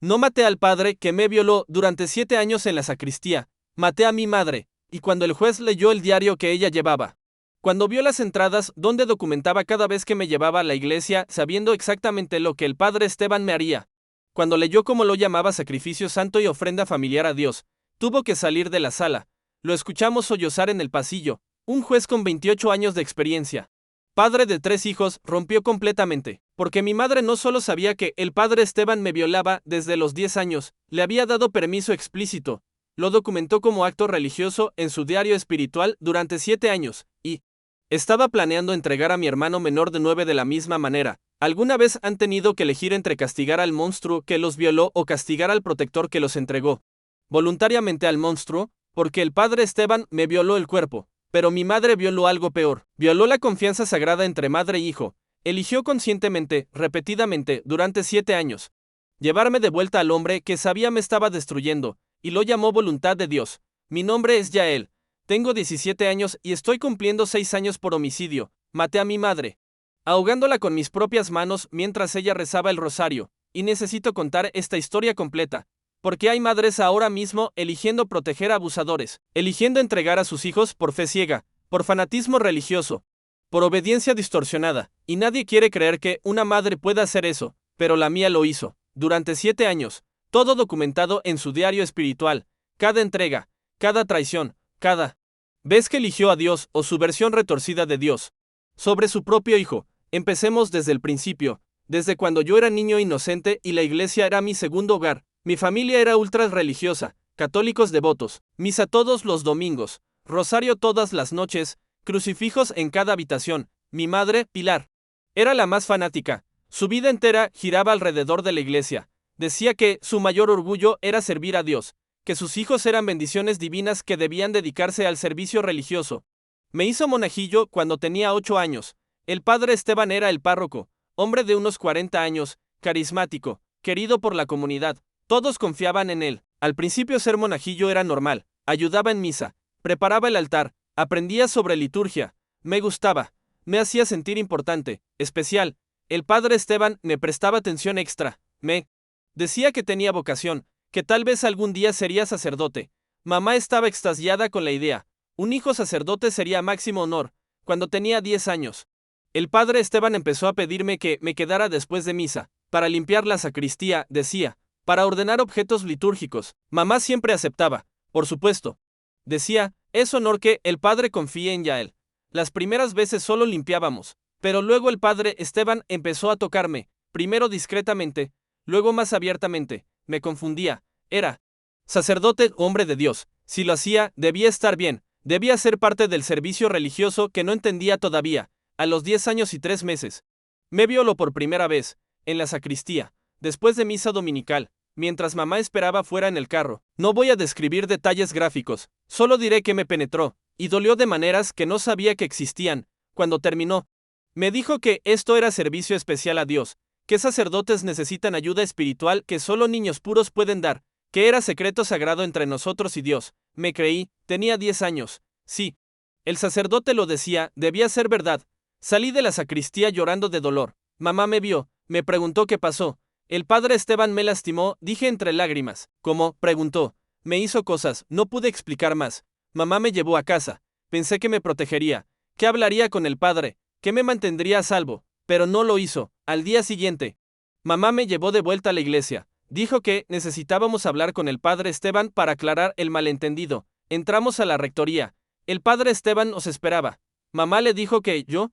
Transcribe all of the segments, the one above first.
No maté al padre que me violó durante 7 años en la sacristía, maté a mi madre, y cuando el juez leyó el diario que ella llevaba, cuando vio las entradas donde documentaba cada vez que me llevaba a la iglesia sabiendo exactamente lo que el padre Esteban me haría, cuando leyó cómo lo llamaba sacrificio santo y ofrenda familiar a Dios, tuvo que salir de la sala. Lo escuchamos sollozar en el pasillo. Un juez con 28 años de experiencia, padre de 3 hijos, rompió completamente, porque mi madre no solo sabía que el padre Esteban me violaba desde los 10 años, le había dado permiso explícito, lo documentó como acto religioso en su diario espiritual durante 7 años, y estaba planeando entregar a mi hermano menor de 9 de la misma manera. ¿Alguna vez han tenido que elegir entre castigar al monstruo que los violó o castigar al protector que los entregó voluntariamente al monstruo? Porque el padre Esteban me violó el cuerpo, pero mi madre violó algo peor, violó la confianza sagrada entre madre e hijo. Eligió conscientemente, repetidamente, durante 7 años, llevarme de vuelta al hombre que sabía me estaba destruyendo, y lo llamó voluntad de Dios. Mi nombre es Yael. Tengo 17 años y estoy cumpliendo 6 años por homicidio. Maté a mi madre, ahogándola con mis propias manos mientras ella rezaba el rosario, y necesito contar esta historia completa, porque hay madres ahora mismo eligiendo proteger a abusadores, eligiendo entregar a sus hijos por fe ciega, por fanatismo religioso, por obediencia distorsionada, y nadie quiere creer que una madre pueda hacer eso, pero la mía lo hizo, durante 7 años, todo documentado en su diario espiritual, cada entrega, cada traición, cada vez que eligió a Dios o su versión retorcida de Dios sobre su propio hijo. Empecemos desde el principio, desde cuando yo era niño inocente y la iglesia era mi segundo hogar. Mi familia era ultra religiosa, católicos devotos, misa todos los domingos, rosario todas las noches, crucifijos en cada habitación. Mi madre, Pilar, era la más fanática. Su vida entera giraba alrededor de la iglesia. Decía que su mayor orgullo era servir a Dios, que sus hijos eran bendiciones divinas que debían dedicarse al servicio religioso. Me hizo monajillo cuando tenía 8 años. El padre Esteban era el párroco, hombre de unos 40 años, carismático, querido por la comunidad. Todos confiaban en él. Al principio ser monajillo era normal. Ayudaba en misa, preparaba el altar, aprendía sobre liturgia. Me gustaba, me hacía sentir importante, especial. El padre Esteban me prestaba atención extra. Me decía que tenía vocación, que tal vez algún día sería sacerdote. Mamá estaba extasiada con la idea. Un hijo sacerdote sería máximo honor. Cuando tenía 10 años, el padre Esteban empezó a pedirme que me quedara después de misa, para limpiar la sacristía, decía, para ordenar objetos litúrgicos. Mamá siempre aceptaba, por supuesto. Decía, es honor que el padre confíe en Yael. Las primeras veces solo limpiábamos, pero luego el padre Esteban empezó a tocarme, primero discretamente, luego más abiertamente. Me confundía. Era sacerdote, hombre de Dios. Si lo hacía, debía estar bien, debía ser parte del servicio religioso que no entendía todavía. A los 10 años y 3 meses, me violó por primera vez, en la sacristía, después de misa dominical, mientras mamá esperaba fuera en el carro. No voy a describir detalles gráficos, solo diré que me penetró, y dolió de maneras que no sabía que existían. Cuando terminó, me dijo que esto era servicio especial a Dios, que sacerdotes necesitan ayuda espiritual que solo niños puros pueden dar, que era secreto sagrado entre nosotros y Dios. Me creí, tenía 10 años. Sí, el sacerdote lo decía, debía ser verdad. Salí de la sacristía llorando de dolor. Mamá me vio, me preguntó qué pasó. El padre Esteban me lastimó, dije entre lágrimas. ¿Cómo? Preguntó. Me hizo cosas, no pude explicar más. Mamá me llevó a casa. Pensé que me protegería, que hablaría con el padre, que me mantendría a salvo, pero no lo hizo. Al día siguiente, mamá me llevó de vuelta a la iglesia. Dijo que necesitábamos hablar con el padre Esteban para aclarar el malentendido. Entramos a la rectoría. El padre Esteban nos esperaba. Mamá le dijo que yo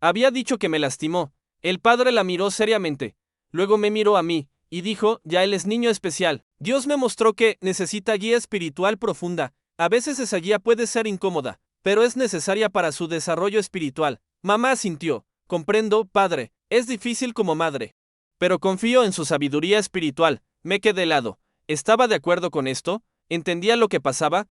había dicho que me lastimó. El padre la miró seriamente. Luego me miró a mí, y dijo, ya él es niño especial. Dios me mostró que necesita guía espiritual profunda. A veces esa guía puede ser incómoda, pero es necesaria para su desarrollo espiritual. Mamá asintió. Comprendo, padre, es difícil como madre, pero confío en su sabiduría espiritual. Me quedé helado. ¿Estaba de acuerdo con esto? ¿Entendía lo que pasaba?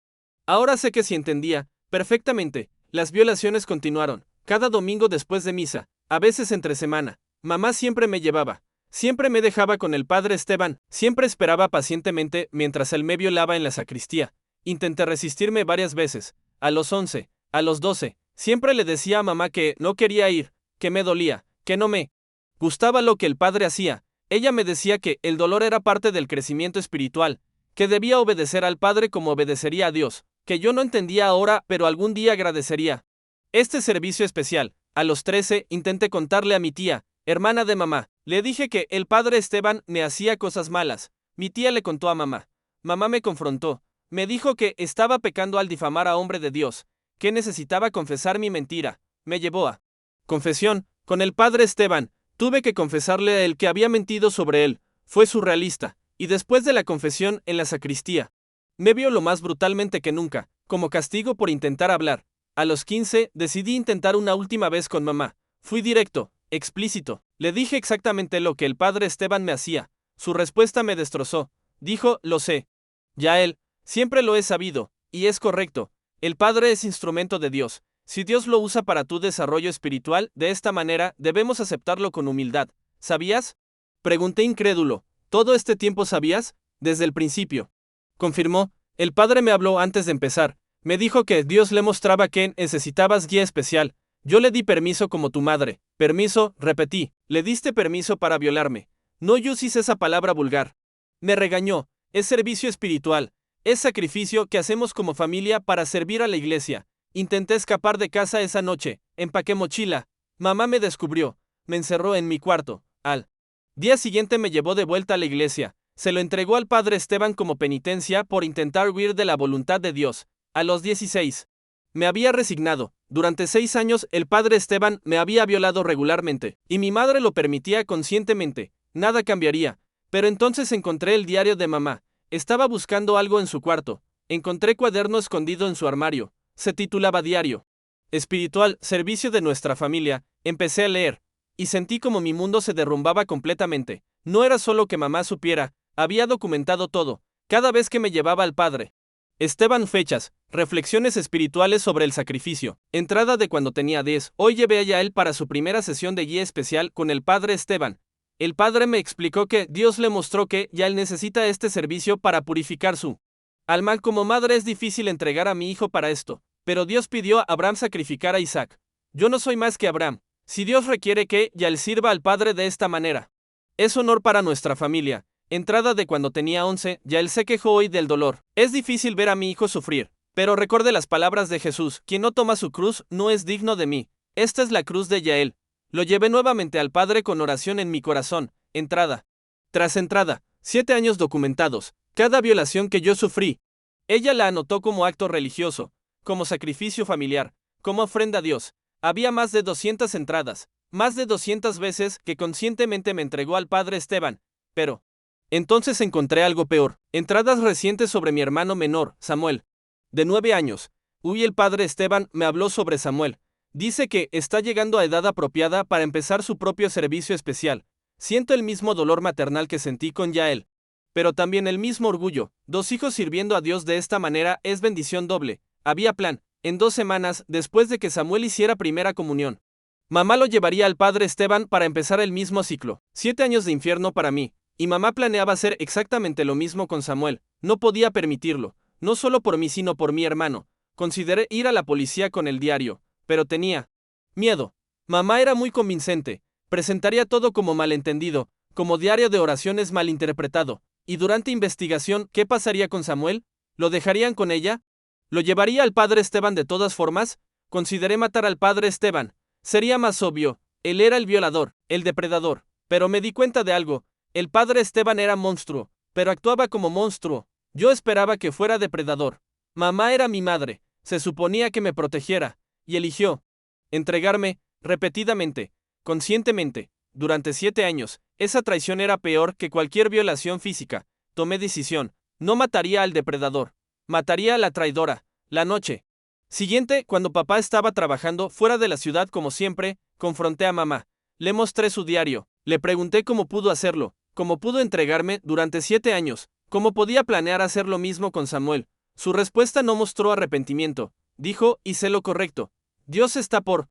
Ahora sé que sí entendía, perfectamente. Las violaciones continuaron. Cada domingo después de misa, a veces entre semana. Mamá siempre me llevaba. Siempre me dejaba con el padre Esteban. Siempre esperaba pacientemente mientras él me violaba en la sacristía. Intenté resistirme varias veces. A los 11, a los 12. Siempre le decía a mamá que no quería ir, que me dolía, que no me gustaba lo que el padre hacía, Ella me decía que el dolor era parte del crecimiento espiritual, que debía obedecer al Padre como obedecería a Dios, que yo no entendía ahora, pero algún día agradecería. Este servicio especial, a los 13, intenté contarle a mi tía, hermana de mamá. Le dije que el padre Esteban me hacía cosas malas. Mi tía le contó a mamá. Mamá me confrontó. Me dijo que estaba pecando al difamar a hombre de Dios, que necesitaba confesar mi mentira. Me llevó a confesión, con el padre Esteban. Tuve que confesarle a él que había mentido sobre él. Fue surrealista. Y después de la confesión en la sacristía, me vio lo más brutalmente que nunca, como castigo por intentar hablar. A los 15, decidí intentar una última vez con mamá. Fui directo, explícito. Le dije exactamente lo que el padre Esteban me hacía. Su respuesta me destrozó. Dijo, lo sé. Ya él, siempre lo he sabido, y es correcto. El padre es instrumento de Dios. Si Dios lo usa para tu desarrollo espiritual, de esta manera, debemos aceptarlo con humildad. ¿Sabías? Pregunté incrédulo. ¿Todo este tiempo sabías? Desde el principio. Confirmó. El padre me habló antes de empezar. Me dijo que Dios le mostraba que necesitabas guía especial. Yo le di permiso como tu madre. Permiso, repetí. Le diste permiso para violarme. No uses esa palabra vulgar. Me regañó. Es servicio espiritual. Es sacrificio que hacemos como familia para servir a la iglesia. Intenté escapar de casa esa noche. Empaqué mochila. Mamá me descubrió. Me encerró en mi cuarto. Al día siguiente me llevó de vuelta a la iglesia. Se lo entregó al padre Esteban como penitencia por intentar huir de la voluntad de Dios. A los 16. Me había resignado. Durante 6 años el padre Esteban me había violado regularmente, y mi madre lo permitía conscientemente. Nada cambiaría. Pero entonces encontré el diario de mamá. Estaba buscando algo en su cuarto. Encontré cuaderno escondido en su armario. Se titulaba Diario Espiritual, Servicio de nuestra familia. Empecé a leer, y sentí como mi mundo se derrumbaba completamente. No era solo que mamá supiera, había documentado todo, cada vez que me llevaba al padre Esteban. Fechas, reflexiones espirituales sobre el sacrificio. Entrada de cuando tenía 10. Hoy llevé a él para su primera sesión de guía especial con el padre Esteban. El padre me explicó que Dios le mostró que ya él necesita este servicio para purificar su alma. Como madre es difícil entregar a mi hijo para esto, pero Dios pidió a Abraham sacrificar a Isaac. Yo no soy más que Abraham. Si Dios requiere que Yael sirva al padre de esta manera, es honor para nuestra familia. Entrada de cuando tenía 11, Yael se quejó hoy del dolor. Es difícil ver a mi hijo sufrir, pero recordé las palabras de Jesús: quien no toma su cruz no es digno de mí. Esta es la cruz de Yael. Lo llevé nuevamente al Padre con oración en mi corazón. Entrada tras entrada, 7 años documentados. Cada violación que yo sufrí, ella la anotó como acto religioso, como sacrificio familiar, como ofrenda a Dios. Había más de 200 entradas, más de 200 veces que conscientemente me entregó al padre Esteban. Pero entonces encontré algo peor. Entradas recientes sobre mi hermano menor, Samuel, de 9 años. El padre Esteban me habló sobre Samuel. Dice que está llegando a edad apropiada para empezar su propio servicio especial. Siento el mismo dolor maternal que sentí con Yael, pero también el mismo orgullo. 2 hijos sirviendo a Dios de esta manera es bendición doble. Había plan. En 2 semanas, después de que Samuel hiciera primera comunión, mamá lo llevaría al padre Esteban para empezar el mismo ciclo. 7 años de infierno para mí. Y mamá planeaba hacer exactamente lo mismo con Samuel. No podía permitirlo, no solo por mí sino por mi hermano. Consideré ir a la policía con el diario, pero tenía miedo. Mamá era muy convincente. Presentaría todo como malentendido, como diario de oraciones malinterpretado. Y durante investigación, ¿qué pasaría con Samuel? ¿Lo dejarían con ella? ¿Lo llevaría al padre Esteban de todas formas? Consideré matar al padre Esteban. Sería más obvio. Él era el violador, el depredador. Pero me di cuenta de algo. El padre Esteban era monstruo, pero actuaba como monstruo. Yo esperaba que fuera depredador. Mamá era mi madre. Se suponía que me protegiera. Y eligió entregarme, repetidamente, conscientemente, durante 7 años. Esa traición era peor que cualquier violación física. Tomé decisión. No mataría al depredador. Mataría a la traidora. La noche siguiente, cuando papá estaba trabajando fuera de la ciudad como siempre, confronté a mamá. Le mostré su diario. Le pregunté cómo pudo hacerlo, cómo pudo entregarme durante 7 años, cómo podía planear hacer lo mismo con Samuel. Su respuesta no mostró arrepentimiento. Dijo, hice lo correcto. Dios está por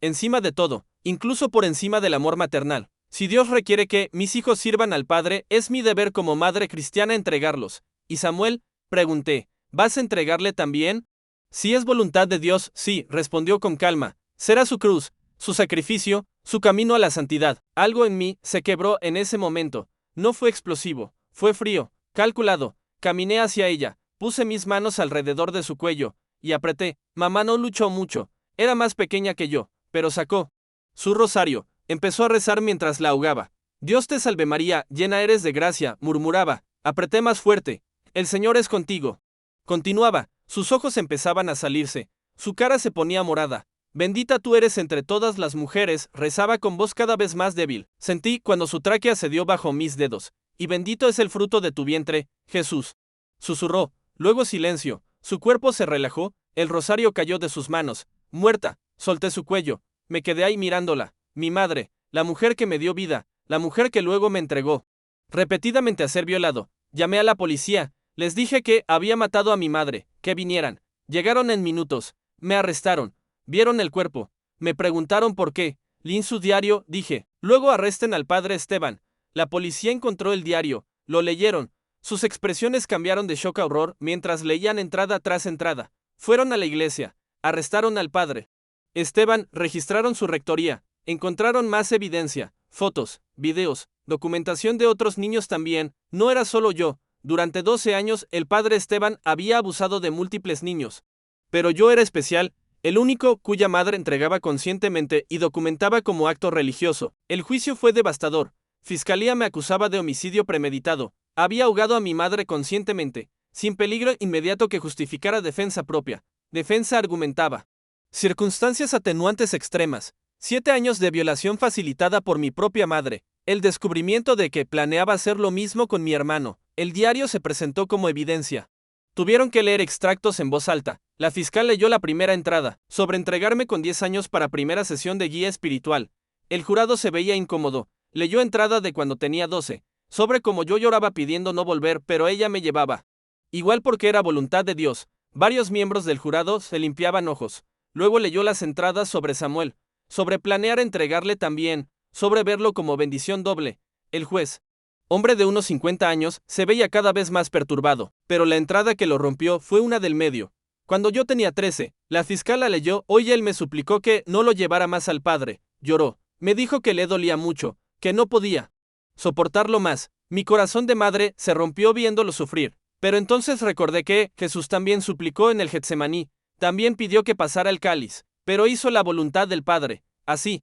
encima de todo, incluso por encima del amor maternal. Si Dios requiere que mis hijos sirvan al Padre, es mi deber como madre cristiana entregarlos. ¿Y Samuel? Pregunté, ¿vas a entregarle también? Si es voluntad de Dios, sí, respondió con calma. Será su cruz, su sacrificio, Su camino a la santidad. Algo en mí se quebró en ese momento. No fue explosivo, fue frío, calculado. Caminé hacia ella, puse mis manos alrededor de su cuello, y apreté. Mamá no luchó mucho, era más pequeña que yo, pero sacó su rosario, empezó a rezar mientras la ahogaba. Dios te salve María, llena eres de gracia, murmuraba. Apreté más fuerte. El Señor es contigo. Continuaba, sus ojos empezaban a salirse, su cara se ponía morada. Bendita tú eres entre todas las mujeres, rezaba con voz cada vez más débil. Sentí cuando su tráquea cedió bajo mis dedos. Y bendito es el fruto de tu vientre, Jesús. Susurró, luego silencio, su cuerpo se relajó, el rosario cayó de sus manos. Muerta, solté su cuello, me quedé ahí mirándola, mi madre, la mujer que me dio vida, la mujer que luego me entregó repetidamente a ser violado. Llamé a la policía, les dije que había matado a mi madre, que vinieran. Llegaron en minutos, me arrestaron, vieron el cuerpo, me preguntaron por qué. Leí su diario, dije, luego arresten al padre Esteban. La policía encontró el diario, lo leyeron. Sus expresiones cambiaron de shock a horror mientras leían entrada tras entrada. Fueron a la iglesia, arrestaron al padre Esteban, registraron su rectoría, encontraron más evidencia, fotos, videos, documentación de otros niños también. No era solo yo, durante 12 años el padre Esteban había abusado de múltiples niños. Pero yo era especial, el único cuya madre entregaba conscientemente y documentaba como acto religioso. El juicio fue devastador. Fiscalía me acusaba de homicidio premeditado. Había ahogado a mi madre conscientemente, sin peligro inmediato que justificara defensa propia. Defensa argumentaba. Circunstancias atenuantes extremas. 7 años de violación facilitada por mi propia madre. El descubrimiento de que planeaba hacer lo mismo con mi hermano. El diario se presentó como evidencia. Tuvieron que leer extractos en voz alta. La fiscal leyó la primera entrada, sobre entregarme con 10 años para primera sesión de guía espiritual. El jurado se veía incómodo. Leyó entrada de cuando tenía 12, sobre cómo yo lloraba pidiendo no volver, pero ella me llevaba. Igual porque era voluntad de Dios. Varios miembros del jurado se limpiaban ojos. Luego leyó las entradas sobre Samuel, sobre planear entregarle también, sobre verlo como bendición doble. El juez, hombre de unos 50 años, se veía cada vez más perturbado, pero la entrada que lo rompió fue una del medio. Cuando yo tenía 13, la fiscal la leyó, hoy él me suplicó que no lo llevara más al padre. Lloró, me dijo que le dolía mucho, que no podía soportarlo más. Mi corazón de madre se rompió viéndolo sufrir. Pero entonces recordé que Jesús también suplicó en el Getsemaní, también pidió que pasara el cáliz, pero hizo la voluntad del Padre. Así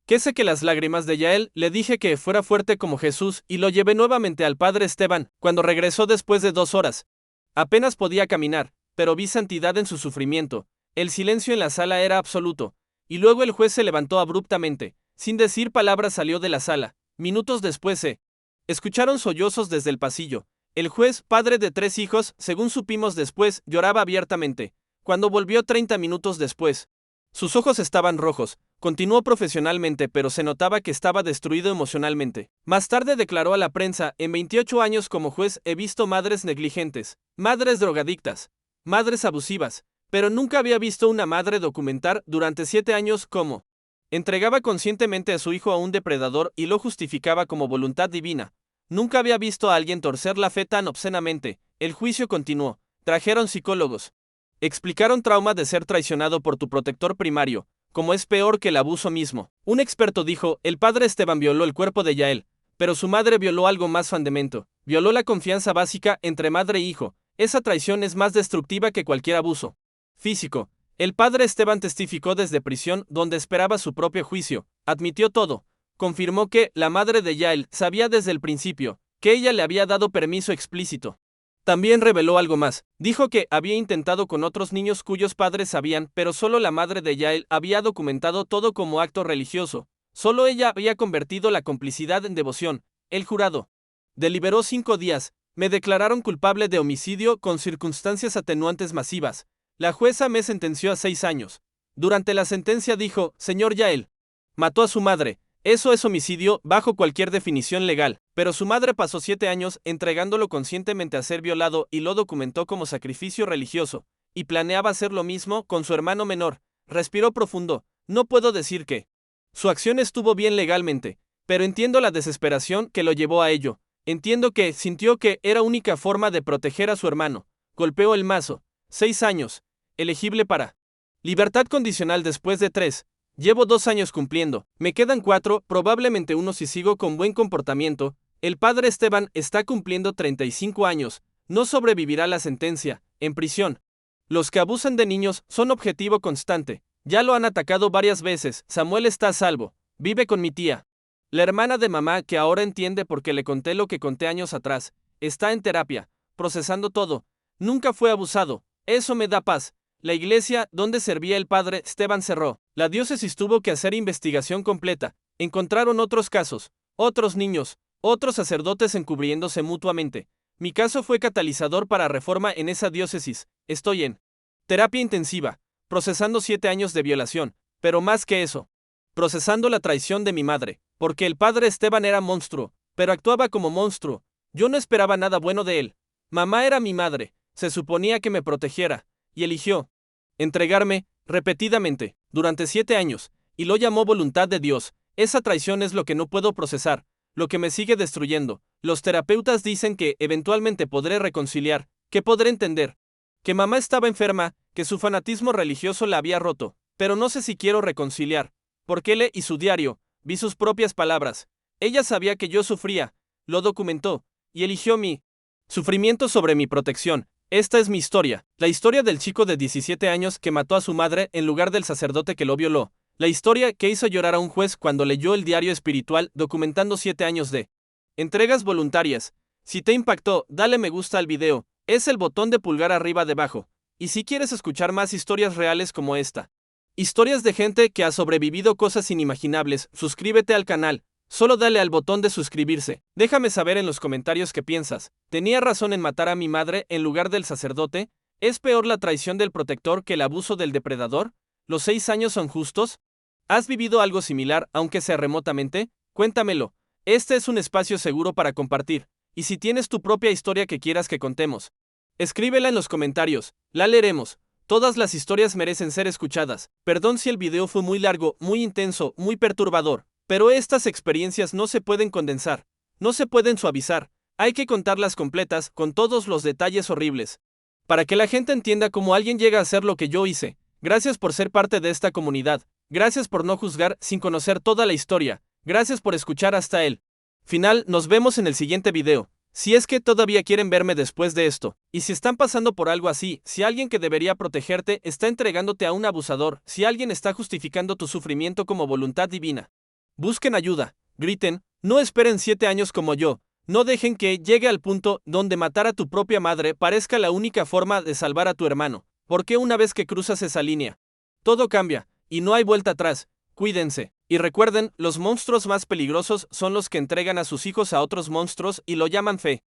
que sé que las lágrimas de Yael, le dije que fuera fuerte como Jesús y lo llevé nuevamente al padre Esteban, cuando regresó después de 2 horas. Apenas podía caminar, pero vi santidad en su sufrimiento. El silencio en la sala era absoluto, y luego el juez se levantó abruptamente, sin decir palabra salió de la sala. Minutos después se escucharon sollozos desde el pasillo. El juez, padre de 3 hijos, según supimos después, lloraba abiertamente. Cuando volvió 30 minutos después, sus ojos estaban rojos. Continuó profesionalmente, pero se notaba que estaba destruido emocionalmente. Más tarde declaró a la prensa, en 28 años como juez he visto madres negligentes, madres drogadictas, madres abusivas, pero nunca había visto una madre documentar durante 7 años cómo entregaba conscientemente a su hijo a un depredador y lo justificaba como voluntad divina. Nunca había visto a alguien torcer la fe tan obscenamente. El juicio continuó. Trajeron psicólogos. Explicaron trauma de ser traicionado por tu protector primario, como es peor que el abuso mismo. Un experto dijo, el padre Esteban violó el cuerpo de Yael, pero su madre violó algo más fundamental. Violó la confianza básica entre madre e hijo. Esa traición es más destructiva que cualquier abuso físico. El padre Esteban testificó desde prisión donde esperaba su propio juicio. Admitió todo. Confirmó que la madre de Yael sabía desde el principio que ella le había dado permiso explícito. También reveló algo más. Dijo que había intentado con otros niños cuyos padres sabían, pero solo la madre de Yael había documentado todo como acto religioso. Solo ella había convertido la complicidad en devoción. El jurado deliberó 5 días. Me declararon culpable de homicidio con circunstancias atenuantes masivas. La jueza me sentenció a 6 años. Durante la sentencia dijo, señor Yael, mató a su madre. Eso es homicidio bajo cualquier definición legal, pero su madre pasó 7 años entregándolo conscientemente a ser violado y lo documentó como sacrificio religioso, y planeaba hacer lo mismo con su hermano menor. Respiró profundo. No puedo decir que su acción estuvo bien legalmente, pero entiendo la desesperación que lo llevó a ello. Entiendo que sintió que era única forma de proteger a su hermano. Golpeó el mazo. 6 años. Elegible para libertad condicional después de 3. Llevo 2 años cumpliendo, me quedan 4, probablemente uno si sigo con buen comportamiento. El padre Esteban está cumpliendo 35 años, no sobrevivirá la sentencia, en prisión. Los que abusan de niños son objetivo constante, ya lo han atacado varias veces. Samuel está a salvo, vive con mi tía. La hermana de mamá, que ahora entiende porque le conté lo que conté años atrás, está en terapia, procesando todo. Nunca fue abusado, eso me da paz. La iglesia donde servía el padre Esteban cerró. La diócesis tuvo que hacer investigación completa. Encontraron otros casos, otros niños, otros sacerdotes encubriéndose mutuamente. Mi caso fue catalizador para reforma en esa diócesis. Estoy en terapia intensiva, procesando 7 años de violación, pero más que eso, procesando la traición de mi madre, porque el padre Esteban era monstruo, pero actuaba como monstruo. Yo no esperaba nada bueno de él. Mamá era mi madre, se suponía que me protegiera, y eligió entregarme, repetidamente, durante 7 años, y lo llamó voluntad de Dios. Esa traición es lo que no puedo procesar, lo que me sigue destruyendo. Los terapeutas dicen que eventualmente podré reconciliar, que podré entender, que mamá estaba enferma, que su fanatismo religioso la había roto, pero no sé si quiero reconciliar, porque leí su diario, vi sus propias palabras. Ella sabía que yo sufría, lo documentó, y eligió mi sufrimiento sobre mi protección. Esta es mi historia, la historia del chico de 17 años que mató a su madre en lugar del sacerdote que lo violó, la historia que hizo llorar a un juez cuando leyó el diario espiritual documentando 7 años de entregas voluntarias. Si te impactó, dale me gusta al video, es el botón de pulgar arriba debajo, y si quieres escuchar más historias reales como esta, historias de gente que ha sobrevivido cosas inimaginables, suscríbete al canal. Solo dale al botón de suscribirse. Déjame saber en los comentarios qué piensas. ¿Tenía razón en matar a mi madre en lugar del sacerdote? ¿Es peor la traición del protector que el abuso del depredador? ¿Los 6 años son justos? ¿Has vivido algo similar, aunque sea remotamente? Cuéntamelo. Este es un espacio seguro para compartir. Y si tienes tu propia historia que quieras que contemos, escríbela en los comentarios. La leeremos. Todas las historias merecen ser escuchadas. Perdón si el video fue muy largo, muy intenso, muy perturbador. Pero estas experiencias no se pueden condensar, no se pueden suavizar, hay que contarlas completas, con todos los detalles horribles. Para que la gente entienda cómo alguien llega a hacer lo que yo hice. Gracias por ser parte de esta comunidad, gracias por no juzgar sin conocer toda la historia, gracias por escuchar hasta el final. Nos vemos en el siguiente video. Si es que todavía quieren verme después de esto, y si están pasando por algo así, si alguien que debería protegerte está entregándote a un abusador, si alguien está justificando tu sufrimiento como voluntad divina, busquen ayuda, griten, no esperen 7 años como yo, no dejen que llegue al punto donde matar a tu propia madre parezca la única forma de salvar a tu hermano, porque una vez que cruzas esa línea, todo cambia, y no hay vuelta atrás. Cuídense, y recuerden, los monstruos más peligrosos son los que entregan a sus hijos a otros monstruos y lo llaman fe.